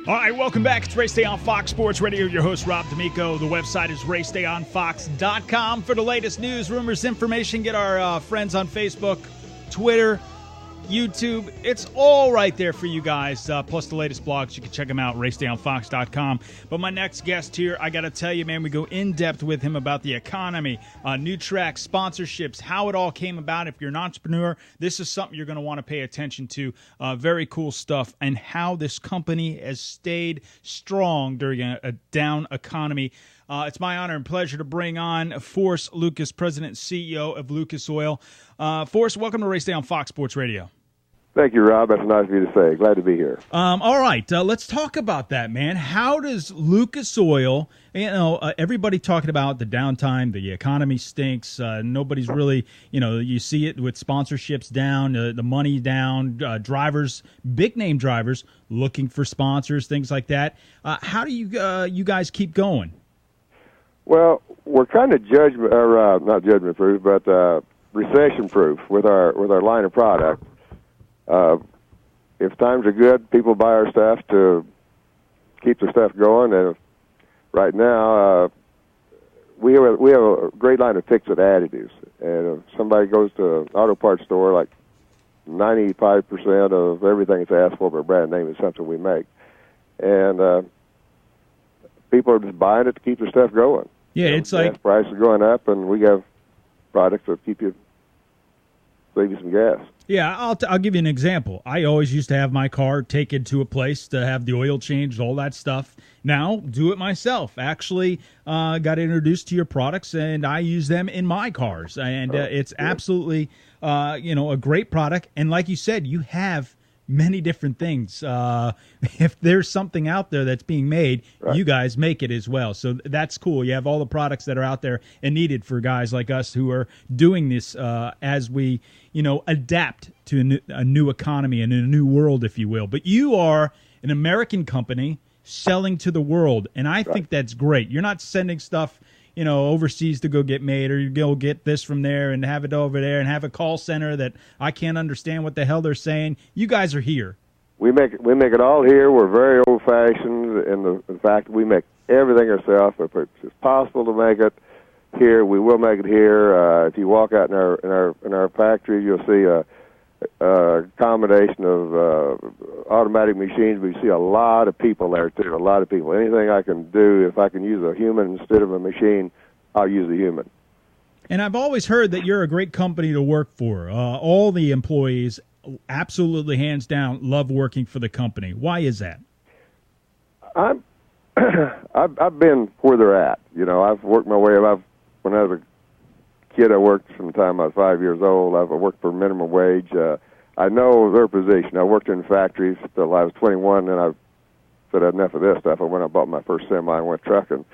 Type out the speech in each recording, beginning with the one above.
All right, welcome back. It's Race Day on Fox Sports Radio. Your host, Rob D'Amico. The website is racedayonfox.com for the latest news, rumors, information. Get our friends on Facebook, Twitter, YouTube. It's all right there for you guys, plus the latest blogs. You can check them out, racedayonfox.com. But my next guest here, I got to tell you, man, we go in-depth with him about the economy, new tracks, sponsorships, how it all came about. If you're an entrepreneur, this is something you're going to want to pay attention to. Very cool stuff, and how this company has stayed strong during a down economy. It's my honor and pleasure to bring on Forrest Lucas, President and CEO of Lucas Oil. Forrest, welcome to Race Day on Fox Sports Radio. Thank you, Rob. That's nice of you to say. Glad to be here. All right, let's talk about that, man. How does Lucas Oil, everybody talking about the downtime, the economy stinks, nobody's really, you see it with sponsorships down, the money down, drivers, big-name drivers looking for sponsors, things like that. How do you guys keep going? Well, we're kind of not judgment-proof, but recession-proof with our line of product. If times are good, people buy our stuff to keep their stuff going. And right now, we have a great line of fix-it additives. And if somebody goes to an auto parts store, like 95% of everything that's asked for by brand name is something we make. And people are just buying it to keep their stuff going. Yeah, it's like gas prices are going up, and we have products that save you some gas. Yeah, I'll give you an example. I always used to have my car taken to a place to have the oil changed, all that stuff. Now, do it myself. Actually, got introduced to your products, and I use them in my cars. And it's absolutely, a great product. And like you said, you have many different things. If there's something out there that's being made, right, you guys make it as well. So that's cool. You have all the products that are out there and needed for guys like us who are doing this as we, adapt to a new economy and a new world, if you will. But you are an American company selling to the world, and I think that's great. You're not sending stuff overseas to go get made, or you go get this from there and have it over there and have a call center that I can't understand what the hell they're saying. You guys are here. We make it all here. We're very old-fashioned in the fact that we make everything ourselves. If it's possible to make it here, we will make it here. If you walk out in our factory, you'll see a combination of automatic machines. We see a lot of people there, too, a lot of people. Anything I can do, if I can use a human instead of a machine, I'll use a human. And I've always heard that you're a great company to work for. All the employees, absolutely, hands down, love working for the company. Why is that? I've been where they're at. I've worked my way up. When I was a kid, I worked from the time I was 5 years old. I've worked for minimum wage. I know their position. I worked in factories till I was 21, and I said, enough of this stuff. I went and bought my first semi and went trucking.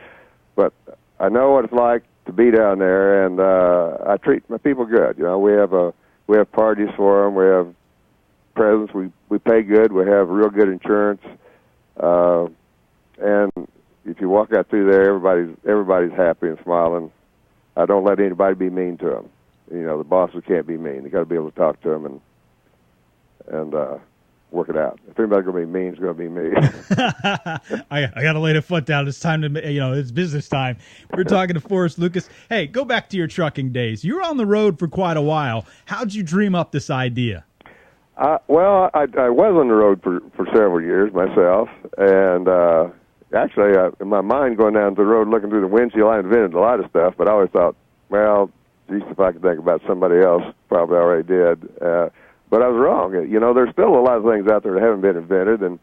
But I know what it's like to be down there, and I treat my people good. We have parties for them. We have presents. We pay good. We have real good insurance. And if you walk out through there, everybody's happy and smiling. I don't let anybody be mean to them. The bosses can't be mean. They got to be able to talk to them and work it out. If anybody's going to be mean, it's going to be me. I got to lay the foot down. It's time to, it's business time. We're talking to Forrest Lucas. Hey, go back to your trucking days. You were on the road for quite a while. How'd you dream up this idea? Well, I was on the road for several years myself, and actually, in my mind, going down the road looking through the windshield, I invented a lot of stuff, but I always thought, well, geez, if I could think about somebody else, probably already did. But I was wrong. There's still a lot of things out there that haven't been invented, and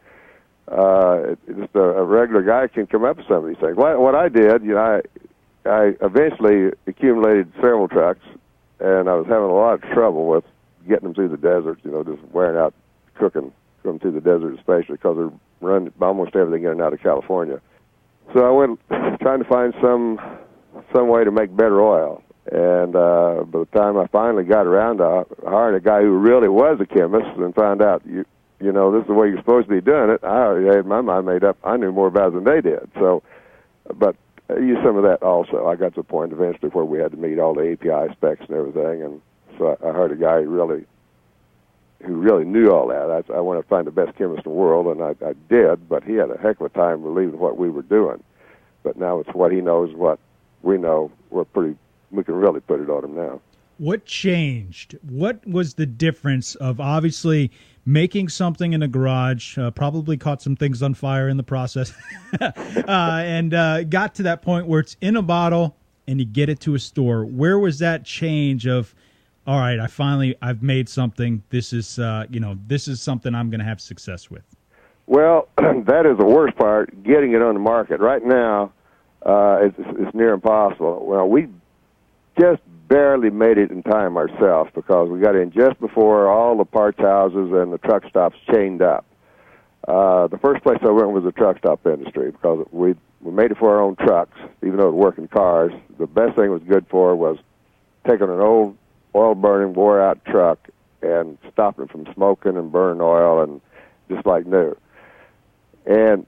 just a regular guy can come up with some of these things. What I did, I eventually accumulated several trucks, and I was having a lot of trouble with getting them through the desert, just wearing out, cooking them through the desert, especially because they're run almost everything in and out of California. So I went trying to find some way to make better oil. And by the time I finally got around to hiring a guy who really was a chemist and found out, this is the way you're supposed to be doing it, I already had my mind made up. I knew more about it than they did. So, but I used some of that also. I got to the point eventually where we had to meet all the API specs and everything. And so I hired a guy who really who really knew all that. I wanted to find the best chemist in the world, and I did, but he had a heck of a time believing what we were doing. But now it's what he knows, what we know. We can really put it on him now. What changed? What was the difference of obviously making something in a garage, probably caught some things on fire in the process, and got to that point where it's in a bottle and you get it to a store? Where was that change of, all right, I've made something. This is, this is something I'm going to have success with? Well, that is the worst part, getting it on the market. Right now, it's near impossible. Well, we just barely made it in time ourselves because we got in just before all the parts houses and the truck stops chained up. The first place I went was the truck stop industry because we made it for our own trucks, even though it worked in cars. The best thing it was good for was taking an old oil-burning, wore-out truck and stopping it from smoking and burning oil and just like new. And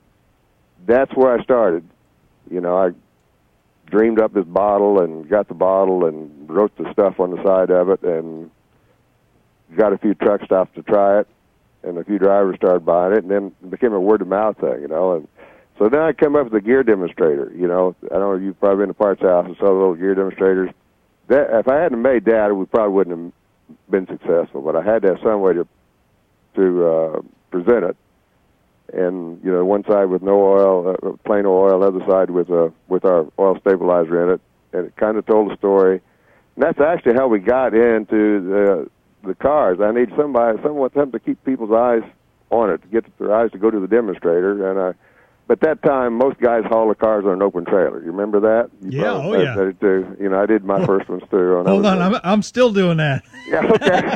that's where I started. I dreamed up this bottle and got the bottle and wrote the stuff on the side of it and got a few truck stops to try it, and a few drivers started buying it, and then it became a word-of-mouth thing, And so then I came up with a gear demonstrator. I don't know, you've probably been to parts house and saw the little gear demonstrators. If I hadn't made that, we probably wouldn't have been successful, but I had to have some way to present it. And one side with no oil, plain oil, other side with our oil stabilizer in it, and it kind of told a story. And that's actually how we got into the cars. I need something to keep people's eyes on it, to get their eyes to go to the demonstrator. And but that time, most guys haul the cars on an open trailer. You remember that? Yeah, yeah. Did it too. I did my first ones too. Hold on, I'm still doing that. Yeah, okay.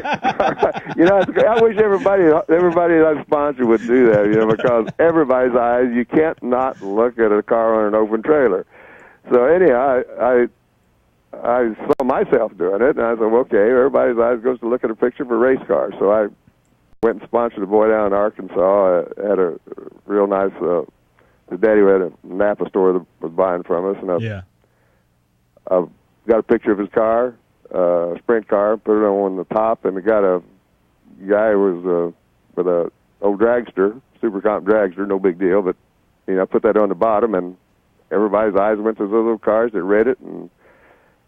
I wish everybody I sponsored would do that, because everybody's eyes, you can't not look at a car on an open trailer. So anyhow, I saw myself doing it, and I said, well, okay, everybody's eyes goes to look at a picture of a race car. So I went and sponsored a boy down in Arkansas. Had a real nice. The daddy had a Napa store that was buying from us, and I got a picture of his car, a sprint car, put it on the top, and we got a guy who was with a old dragster, super comp dragster, no big deal, but put that on the bottom, and everybody's eyes went to those little cars. They read it, and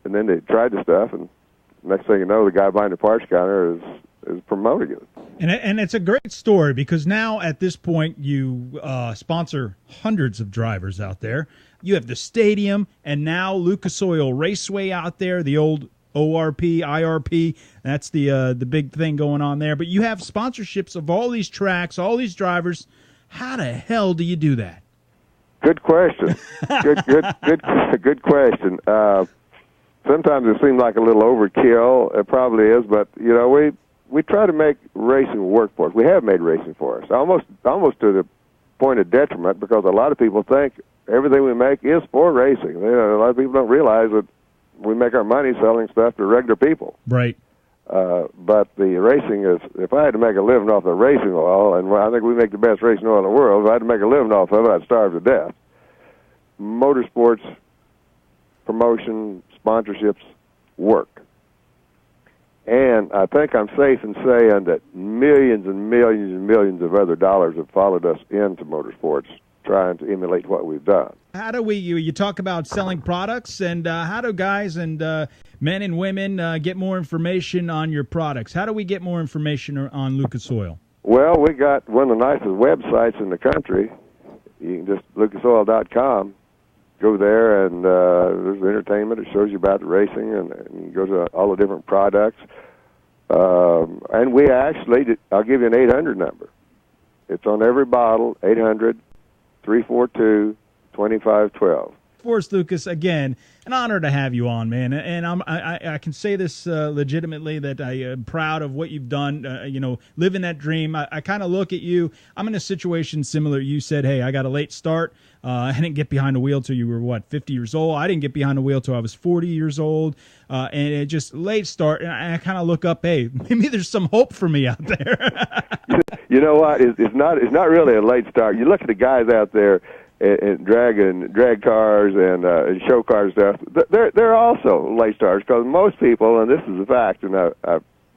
then they tried the stuff, and next thing you know, the guy behind the parts counter is promoting it. And it's a great story because now at this point you sponsor hundreds of drivers out there. You have the stadium and now Lucas Oil Raceway out there, the old ORP, IRP. That's the big thing going on there. But you have sponsorships of all these tracks, all these drivers. How the hell do you do that? Good question. Good question. Sometimes it seems like a little overkill. It probably is, but we try to make racing work for us. We have made racing for us, almost to the point of detriment, because a lot of people think everything we make is for racing. A lot of people don't realize that we make our money selling stuff to regular people. Right. But the racing is, if I had to make a living off the racing oil, and I think we make the best racing oil in the world, if I had to make a living off of it, I'd starve to death. Motorsports, promotion, sponsorships work. And I think I'm safe in saying that millions and millions and millions of other dollars have followed us into motorsports, trying to emulate what we've done. How do you talk about selling products, and how do guys and men and women get more information on your products? How do we get more information on Lucas Oil? Well, we got one of the nicest websites in the country. You can just lucasoil.com. Go there, and there's entertainment. It shows you about the racing, and you go to all the different products. And we actually, I'll give you an 800 number. It's on every bottle, 800-342-2512. Forrest Lucas, again, an honor to have you on, man. And I can say this legitimately, that I am proud of what you've done, living that dream. I kind of look at you. I'm in a situation similar. You said, hey, I got a late start. I didn't get behind the wheel till you were, 50 years old? I didn't get behind the wheel till I was 40 years old. And it just late start. And I kind of look up, hey, maybe there's some hope for me out there. You know what? It's not really a late start. You look at the guys out there and drag cars and show cars and stuff. They're also late starters, because most people, and this is a fact, and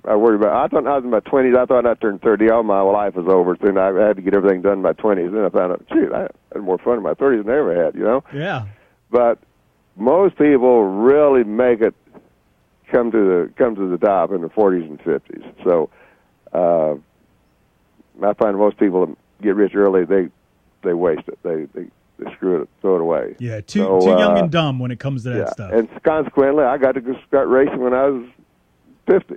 I worried about. I thought I was in my 20s. I thought I turned 30. All my life was over. Soon I had to get everything done in my 20s. Then I found out, shoot, I had more fun in my 30s than I ever had. Yeah. But most people really make it come to the top in the 40s and 50s. So I find most people that get rich early, they waste it. They screw it, throw it away. Yeah, too young and dumb when it comes to that stuff. And consequently, I got to start racing when I was 50.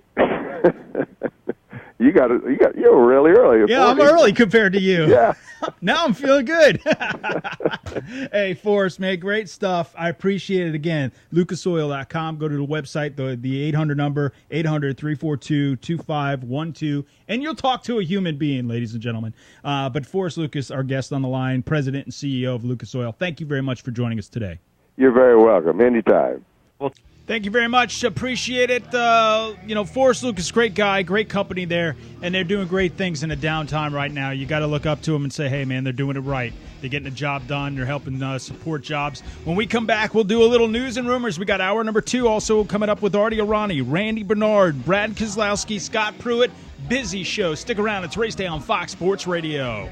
You're really early. Yeah, 40. I'm early compared to you. Yeah. Now I'm feeling good. Hey, Forrest, man, great stuff. I appreciate it again. LucasOil.com. Go to the website, the 800 number, 800-342-2512, and you'll talk to a human being, ladies and gentlemen. But Forrest Lucas, our guest on the line, President and CEO of Lucas Oil, thank you very much for joining us today. You're very welcome. Anytime. Well, thank you very much. Appreciate it. Forrest Lucas, great guy, great company there, and they're doing great things in a downtime right now. You got to look up to them and say, hey, man, they're doing it right. They're getting the job done. They're helping support jobs. When we come back, we'll do a little news and rumors. We got hour number 2 also coming up with Artie Arani, Randy Bernard, Brad Keselowski, Scott Pruitt. Busy show. Stick around. It's Race Day on Fox Sports Radio.